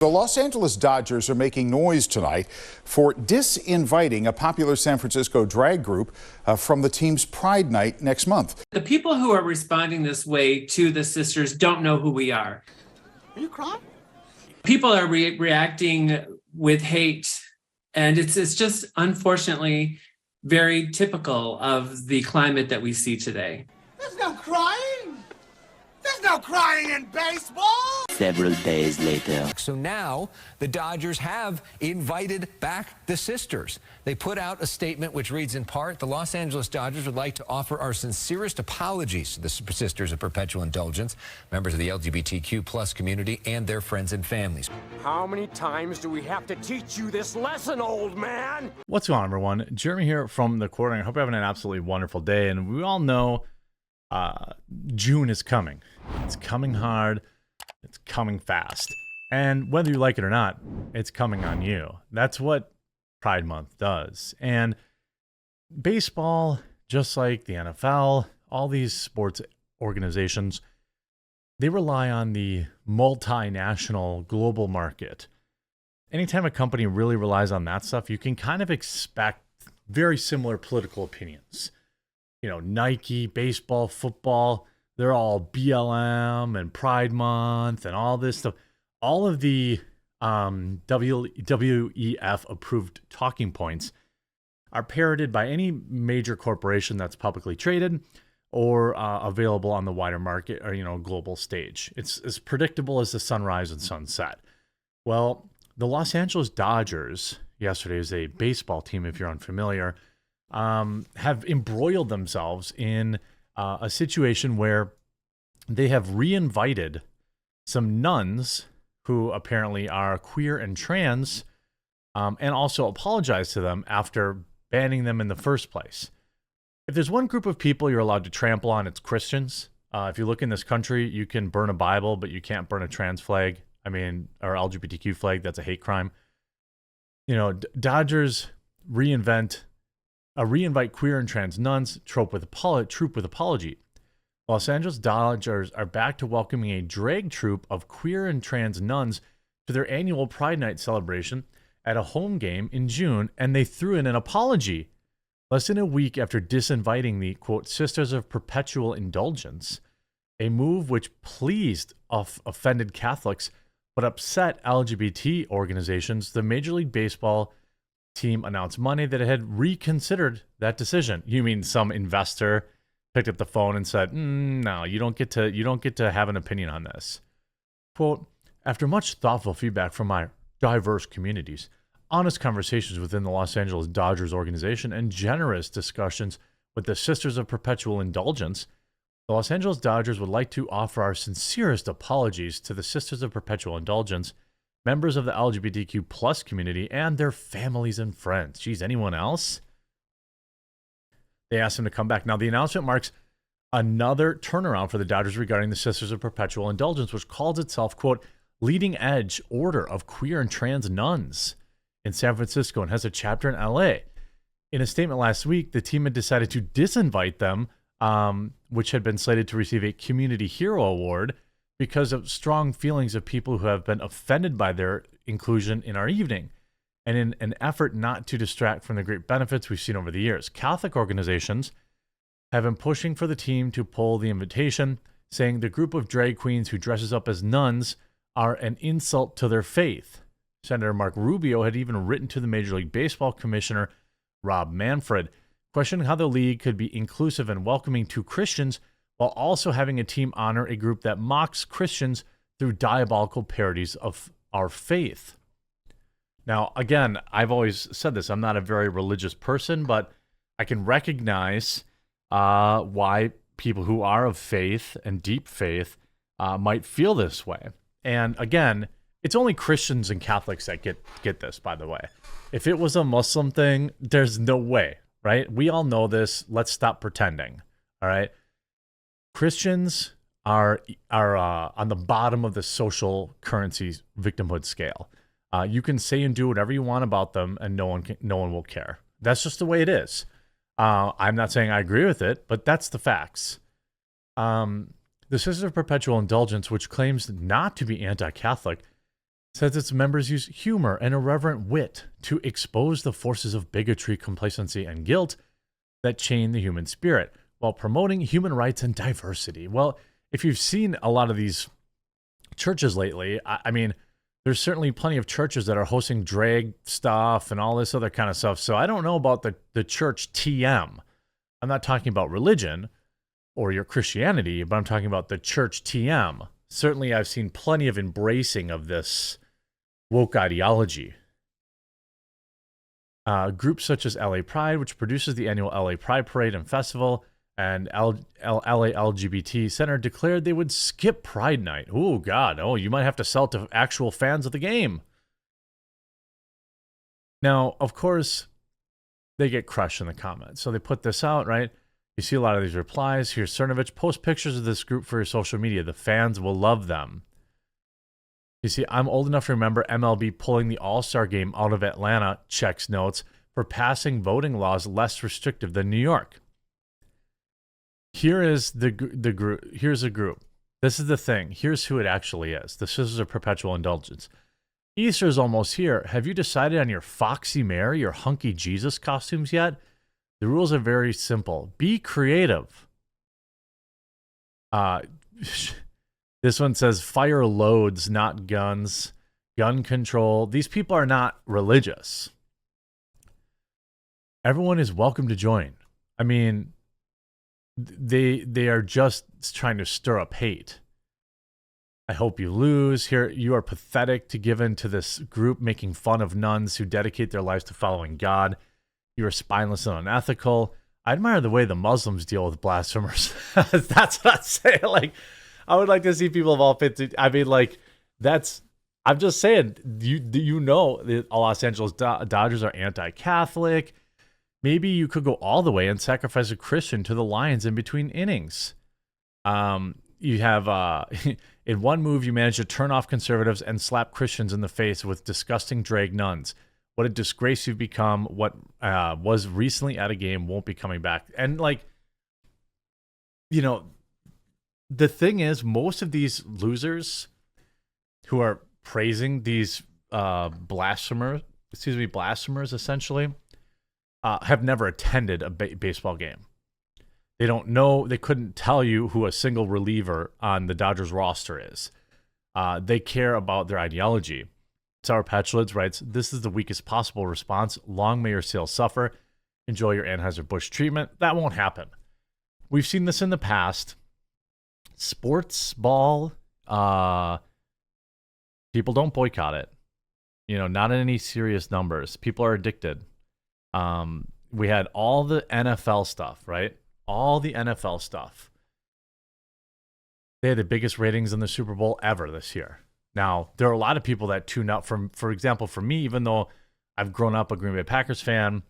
The Los Angeles Dodgers are making noise tonight for disinviting a popular San Francisco drag group from the team's Pride Night next month. The people who are responding this way to the sisters don't know who we are. Are you crying? People are reacting with hate, and it's just unfortunately very typical of the climate that we see today. There's no crying. There's no crying in baseball. Several days later. So now the Dodgers have invited back the sisters. They put out a statement which reads in part, the Los Angeles Dodgers would like to offer our sincerest apologies to the Sisters of Perpetual Indulgence, members of the LGBTQ plus community, and their friends and families. How many times do we have to teach you this lesson, old man? What's going on, everyone? Jeremy here from The Quarter. I hope you're having an absolutely wonderful day. And we all know June is coming. It's coming hard. It's coming fast. And whether you like it or not, it's coming on you. That's what Pride Month does. And baseball, just like the NFL, all these sports organizations, they rely on the multinational global market. Anytime a company really relies on that stuff, you can kind of expect very similar political opinions. You know, Nike, baseball, football, they're all BLM and Pride Month and all this stuff. All of the WEF approved talking points are parroted by any major corporation that's publicly traded or available on the wider market or, global stage. It's as predictable as the sunrise and sunset. Well, the Los Angeles Dodgers, yesterday is a baseball team, if you're unfamiliar, have embroiled themselves in a situation where they have reinvited some nuns who apparently are queer and trans, and also apologized to them after banning them in the first place. If there's one group of people you're allowed to trample on, it's Christians. If you look in this country, you can burn a Bible, but you can't burn a trans flag. Or LGBTQ flag. That's a hate crime. Dodgers reinvite queer and trans nuns troop with apology. Los Angeles Dodgers are back to welcoming a drag troupe of queer and trans nuns to their annual Pride Night celebration at a home game in June, and they threw in an apology less than a week after disinviting the, quote, Sisters of Perpetual Indulgence, a move which pleased offended Catholics but upset LGBT organizations. The Major League Baseball team announced Monday that it had reconsidered that decision. You mean some investor picked up the phone and said, "No, you don't get to have an opinion on this." Quote, after much thoughtful feedback from my diverse communities, honest conversations within the Los Angeles Dodgers organization, and generous discussions with the Sisters of Perpetual Indulgence, the Los Angeles Dodgers would like to offer our sincerest apologies to the Sisters of Perpetual Indulgence, members of the LGBTQ plus community, and their families and friends. Geez, anyone else? They asked him to come back. Now, the announcement marks another turnaround for the Dodgers regarding the Sisters of Perpetual Indulgence, which calls itself, quote, leading edge order of queer and trans nuns in San Francisco and has a chapter in LA. In a statement last week, the team had decided to disinvite them, which had been slated to receive a Community Hero Award because of strong feelings of people who have been offended by their inclusion in our evening. And in an effort not to distract from the great benefits we've seen over the years, Catholic organizations have been pushing for the team to pull the invitation, saying the group of drag queens who dresses up as nuns are an insult to their faith. Senator Mark Rubio had even written to the Major League Baseball Commissioner Rob Manfred, questioning how the league could be inclusive and welcoming to Christians while also having a team honor a group that mocks Christians through diabolical parodies of our faith. Now, again, I've always said this. I'm not a very religious person, but I can recognize why people who are of faith and deep faith might feel this way. And again, it's only Christians and Catholics that get this, by the way. If it was a Muslim thing, there's no way, right? We all know this. Let's stop pretending, all right? Christians are on the bottom of the social currency victimhood scale. You can say and do whatever you want about them, and no one will care. That's just the way it is. I'm not saying I agree with it, but that's the facts. The Sisters of Perpetual Indulgence, which claims not to be anti-Catholic, says its members use humor and irreverent wit to expose the forces of bigotry, complacency, and guilt that chain the human spirit while promoting human rights and diversity. Well, if you've seen a lot of these churches lately, I mean, there's certainly plenty of churches that are hosting drag stuff and all this other kind of stuff. So I don't know about the church TM. I'm not talking about religion or your Christianity, but I'm talking about the church TM. Certainly I've seen plenty of embracing of this woke ideology. Groups such as LA Pride, which produces the annual LA Pride Parade and Festival, and LA LGBT Center declared they would skip Pride Night. Oh, God. Oh, you might have to sell to actual fans of the game. Now, of course, they get crushed in the comments. So they put this out, right? You see a lot of these replies. Here's Cernovich. Post pictures of this group for your social media. The fans will love them. You see, I'm old enough to remember MLB pulling the All-Star game out of Atlanta, checks notes, for passing voting laws less restrictive than New York. Here is the group. Here's a group. This is the thing. Here's who it actually is. This is a perpetual indulgence. Easter's almost here. Have you decided on your Foxy Mary, your hunky Jesus costumes yet? The rules are very simple. Be creative. This one says fire loads, not guns. Gun control. These people are not religious. Everyone is welcome to join. I mean, they are just trying to stir up hate. I hope you lose. Here, you are pathetic to give in to this group making fun of nuns who dedicate their lives to following God. You are spineless and unethical. I admire the way the Muslims deal with blasphemers. That's what I say. Like, I would like to see people of all faiths. I mean, like, that's. I'm just saying. You know, the Los Angeles Dodgers are anti-Catholic. Maybe you could go all the way and sacrifice a Christian to the Lions in between innings. You have in one move, you managed to turn off conservatives and slap Christians in the face with disgusting drag nuns. What a disgrace you've become. What was recently at a game won't be coming back. And, like, you know, the thing is, most of these losers who are praising these blasphemers essentially, have never attended a baseball game. They don't know. They couldn't tell you who a single reliever on the Dodgers roster is. They care about their ideology. Sour Patch Lids writes, "This is the weakest possible response. Long may your sales suffer. Enjoy your Anheuser-Busch treatment." That won't happen. We've seen this in the past. Sports ball, people don't boycott it. You know, not in any serious numbers. People are addicted. We had all the NFL stuff, right? All the NFL stuff. They had the biggest ratings in the Super Bowl ever this year. Now, there are a lot of people that tune out from, for example, for me, even though I've grown up a Green Bay Packers fan,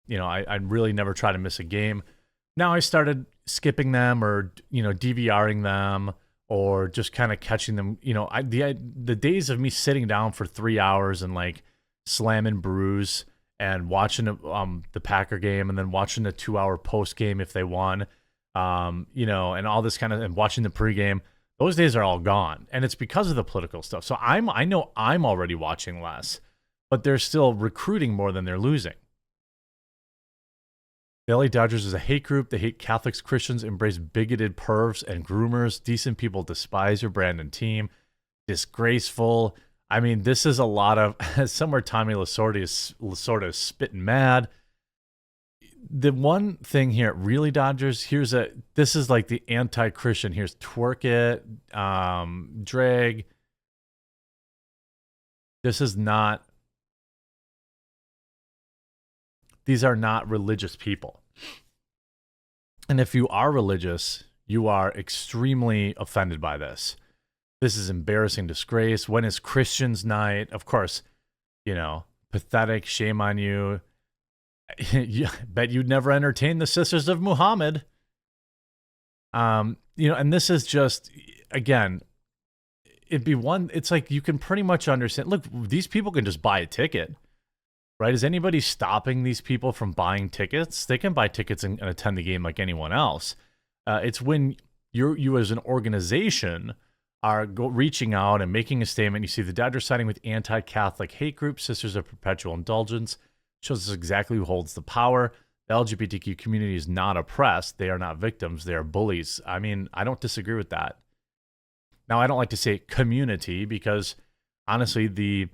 you know, I really never try to miss a game. Now I started skipping them or, you know, DVRing them or just kind of catching them. You know, the days of me sitting down for 3 hours and like slamming brews and watching the Packer game and then watching a 2-hour post game if they won, you know, and all this kind of, and watching the pregame, those days are all gone. And it's because of the political stuff. So I know I'm already watching less, but they're still recruiting more than they're losing. The LA Dodgers is a hate group. They hate Catholics, Christians, embrace bigoted pervs and groomers. Decent people despise your brand and team. Disgraceful. I mean, this is a lot of, somewhere Tommy Lasorda is sort of spitting mad. The one thing here, really, Dodgers, this is like the anti-Christian. Here's twerk it, drag. These are not religious people. And if you are religious, you are extremely offended by this. This is embarrassing disgrace. When is Christians night? Of course, you know, pathetic, shame on you. Bet you'd never entertain the Sisters of Muhammad. You know, and this is just, again, it's like you can pretty much understand. Look, these people can just buy a ticket, right? Is anybody stopping these people from buying tickets? They can buy tickets and attend the game like anyone else. It's when you as an organization are reaching out and making a statement. You see the Dodgers siding with anti-Catholic hate group Sisters of Perpetual Indulgence. Shows us exactly who holds the power. The LGBTQ community is not oppressed. They are not victims. They are bullies. I mean, I don't disagree with that. Now, I don't like to say community because, honestly, the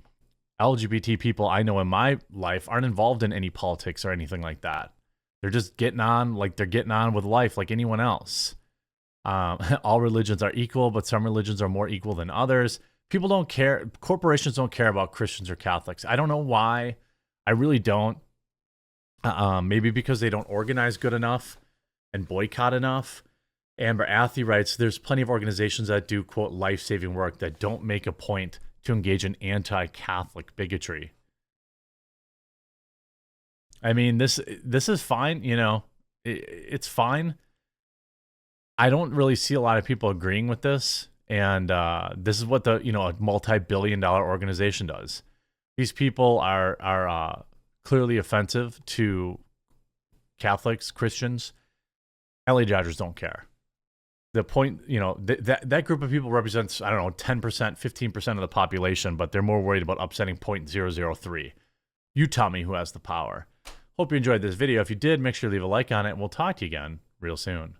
LGBT people I know in my life aren't involved in any politics or anything like that. They're just getting on like they're getting on with life like anyone else. All religions are equal, but some religions are more equal than others. People don't care. Corporations don't care about Christians or Catholics. I don't know why. I really don't. Maybe because they don't organize good enough and boycott enough. Amber Athey writes, there's plenty of organizations that do, quote, life-saving work that don't make a point to engage in anti-Catholic bigotry. I mean, this is fine, you know, it's fine. I don't really see a lot of people agreeing with this, and this is what a multi-billion-dollar organization does. These people are clearly offensive to Catholics, Christians. LA Dodgers don't care. The point, that group of people represents, I don't know, 10%, 15% of the population, but they're more worried about upsetting 0.003. You tell me who has the power. Hope you enjoyed this video. If you did, make sure to leave a like on it, and we'll talk to you again real soon.